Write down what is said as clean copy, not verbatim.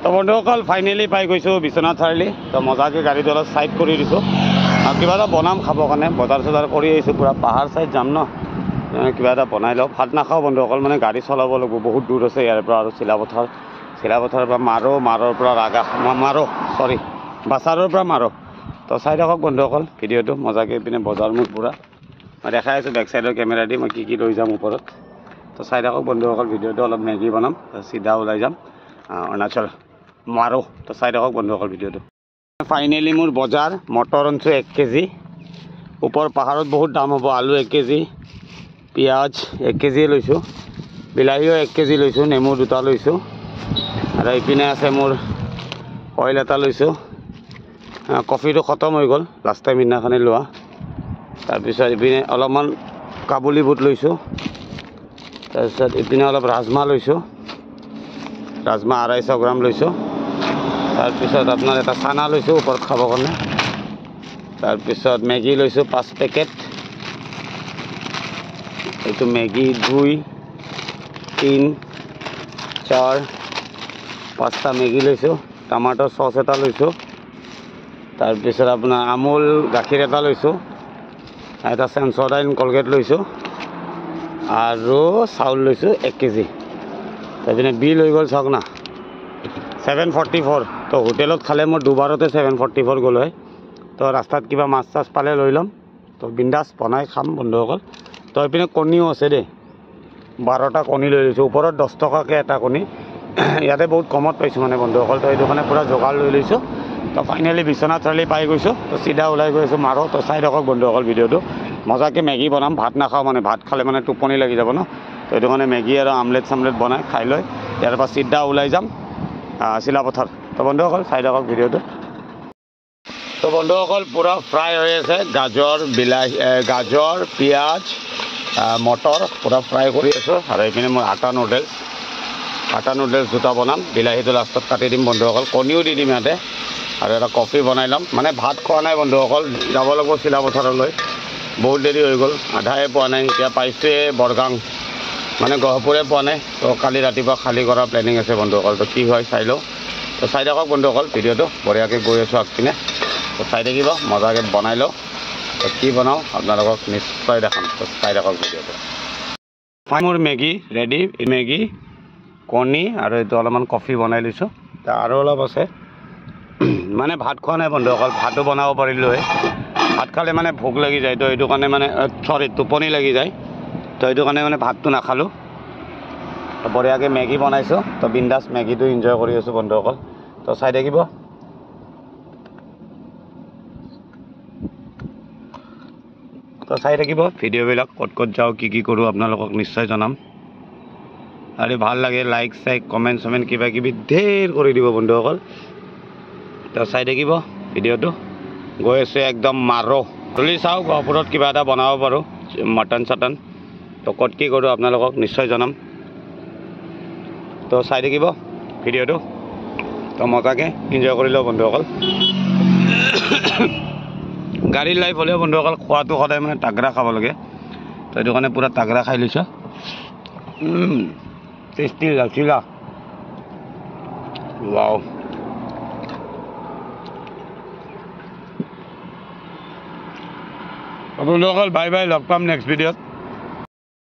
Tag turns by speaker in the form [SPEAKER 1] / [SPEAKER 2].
[SPEAKER 1] তো বন্ধুসকল ফাইনেলি পাই গৈছোঁ বিশ্বনাথ চাৰিআলি। তো মজাকৈ গাড়ীটো অলপ চাইড কৰি দিছোঁ আৰু কিবা এটা বনাম খাবৰ কাৰণে বজাৰ চজাৰ কৰি আহিছোঁ। পূৰা পাহাৰ চাইড যাম ন, কিবা এটা বনাই লওঁ। ভাত নাখাওঁ বন্ধুসকল, মানে গাড়ী চলাব লাগিব, বহুত দূৰ আছে ইয়াৰ পৰা। আৰু চিলাপথাৰৰ পৰা মাৰৰ পৰা বাছাৰৰ পৰা মাৰো। তো চাই থাকক বন্ধুসকল ভিডিঅ'টো মজাকৈ। পিনে বজাৰ মোৰ পূৰা মই দেখাই আছোঁ বেক চাইডৰ কেমেৰা দি মই কি লৈ যাম ওপৰত। তো চাই থাকক বন্ধুসকল ভিডিঅ'টো। অলপ মেগী বনাম, চিধা ওলাই যাম অৰুণাচল মাৰো। তো চাই থাকক বন্ধুসকল ভিডিঅ'টো। ফাইনেলি মোৰ বজাৰ মটৰ আনিছোঁ 1 কেজি। ওপৰ পাহাৰত বহুত দাম হ'ব। আলু 1 কেজি, পিঁয়াজ 1 কেজিয়ে লৈছোঁ, বিলাহীও 1 কেজি লৈছোঁ, নেমু 2টা লৈছোঁ। আৰু এইপিনে আছে মোৰ অইল এটা লৈছোঁ। কফিটো খতম হৈ গ'ল লাষ্ট টাইম দিনাখনে লোৱা। তাৰপিছত ইপিনে অলপমান কাবুলী বুট লৈছোঁ। তাৰপিছত ইপিনে অলপ ৰাজমাহ লৈছোঁ, ৰাজমাহ 250 গ্ৰাম লৈছোঁ। তাৰপিছত আপোনাৰ এটা চানা লৈছোঁ ওপৰত খাবৰ কাৰণে। তাৰপিছত মেগী লৈছোঁ 5 পেকেট। এইটো মেগী 2, 3, 4, 5টা মেগী লৈছোঁ। টমাটৰ চচ এটা লৈছোঁ। তাৰপিছত আপোনাৰ আমুল গাখীৰ এটা লৈছোঁ। এটা চেনচডাইন কলগেট লৈছোঁ আৰু চাউল লৈছোঁ 1 কেজি। তাৰপিনে বিল হৈ গ'ল চাওক না 744। তো হোটেলত খালে মোৰ দুবাৰতে 744 গ'ল হয়। তো ৰাস্তাত কিবা মাছ চাছ পালে লৈ ল'ম। তো বিন্দাছ বনাই খাম বন্ধুসকল। তো এইপিনে কণীও আছে দেই, 12টা কণী লৈ লৈছোঁ। ওপৰত 10 টকাকৈ এটা কণী। ইয়াতে বহুত কমত পাইছোঁ মানে বন্ধুসকল। তো এইটো কাৰণে পূৰা যোগাৰ লৈ লৈছোঁ। তো ফাইনেলি বিশ্বনাথ চাৰিআলি পাই গৈছোঁ। তো চিধা ওলাই গৈ আছোঁ মাৰো। তো চাই থাকক বন্ধুসকল ভিডিঅ'টো। মজাকৈ মেগী বনাম, ভাত নাখাওঁ মানে, ভাত খালে মানে টোপনি লাগি যাব ন। তো এইটো কাৰণে মেগী আৰু আমলেট বনাই খাই লৈ ইয়াৰ পৰা চিধা ওলাই যাম চিলাপথাৰ। তো বন্ধুসকল চাই থাকক ভিডিঅ'টো। তো বন্ধুসকল পূৰা ফ্ৰাই হৈ আছে গাজৰ, পিঁয়াজ, মটৰ পূৰা ফ্ৰাই কৰি আছোঁ। আৰু এইপিনে মই আটা নুডলছ 2টা বনাম, বিলাহীটো লাষ্টত কাটি দিম বন্ধুসকল। কণীও দি দিম ইয়াতে আৰু এটা কফি বনাই ল'ম। মানে ভাত খোৱা নাই বন্ধুসকল, যাব লাগিব চিলাপথাৰলৈ। বহুত দেৰি হৈ গ'ল, আধায়ে পোৱা নাই। এতিয়া পাইছোঁৱে বৰগাং, মানে গহপুৰে পোৱা নাই। তো কালি ৰাতিপুৱা খালী কৰা প্লেনিং আছে বন্ধুসকল। তো কি হয় চাই লওঁ। তো চাই থাকক বন্ধুসকল ভিডিঅ'টো। বঢ়িয়াকৈ গৈ আছোঁ আগপিনে। তো চাই থাকিব, মজাকৈ বনাই লওঁ। তো কি বনাওঁ আপোনালোকক নিশ্চয় দেখাম। তো চাই থাকক ভিডিঅ'টো। মোৰ মেগী ৰেডি, মেগী, কণী আৰু এইটো অলপমান কফি বনাই লৈছোঁ। আৰু অলপ আছে, মানে ভাত খোৱা নাই বন্ধুসকল, ভাতো বনাব পাৰিলোঁ হয়। ভাত খালে মানে ভোক লাগি যায়। তো এইটো কাৰণে মানে টোপনি লাগি যায়। তো এইটো কাৰণে মানে ভাতটো নাখালোঁ। তো বঢ়িয়াকৈ মেগী বনাইছোঁ। তো বিন্দাছ মেগীটো এনজয় কৰি আছোঁ বন্ধুসকল। তো চাই থাকিব। তো চাই থাকিব ভিডিঅ'বিলাক, ক'ত যাওঁ, কি কৰোঁ আপোনালোকক নিশ্চয় জনাম। আৰু ভাল লাগে লাইক কমেণ্ট কিবা কিবি ধেৰ কৰি দিব বন্ধুসকল। তো চাই থাকিব ভিডিঅ'টো। গৈ আছোঁ একদম মাৰো। তুলি চাওঁ গহপুৰত কিবা এটা বনাব পাৰোঁ, মটন চটন। তো ক'ত কি কৰোঁ আপোনালোকক নিশ্চয় জনাম। তো চাই থাকিব ভিডিঅ'টো। তো মজাকৈ এনজয় কৰি লওঁ বন্ধুসকল। গাড়ীৰ লাইফ হ'লেও বন্ধুসকল খোৱাটো সদায় মানে তাগৰা খাব লাগে। তো এইটো কাৰণে পূৰা তাগৰা খাই লৈছোঁ। টেষ্টি লাচিলা, ৱাও। বন্ধুসকল বাই বাই, লগ পাম নেক্সট ভিডিঅ'ত।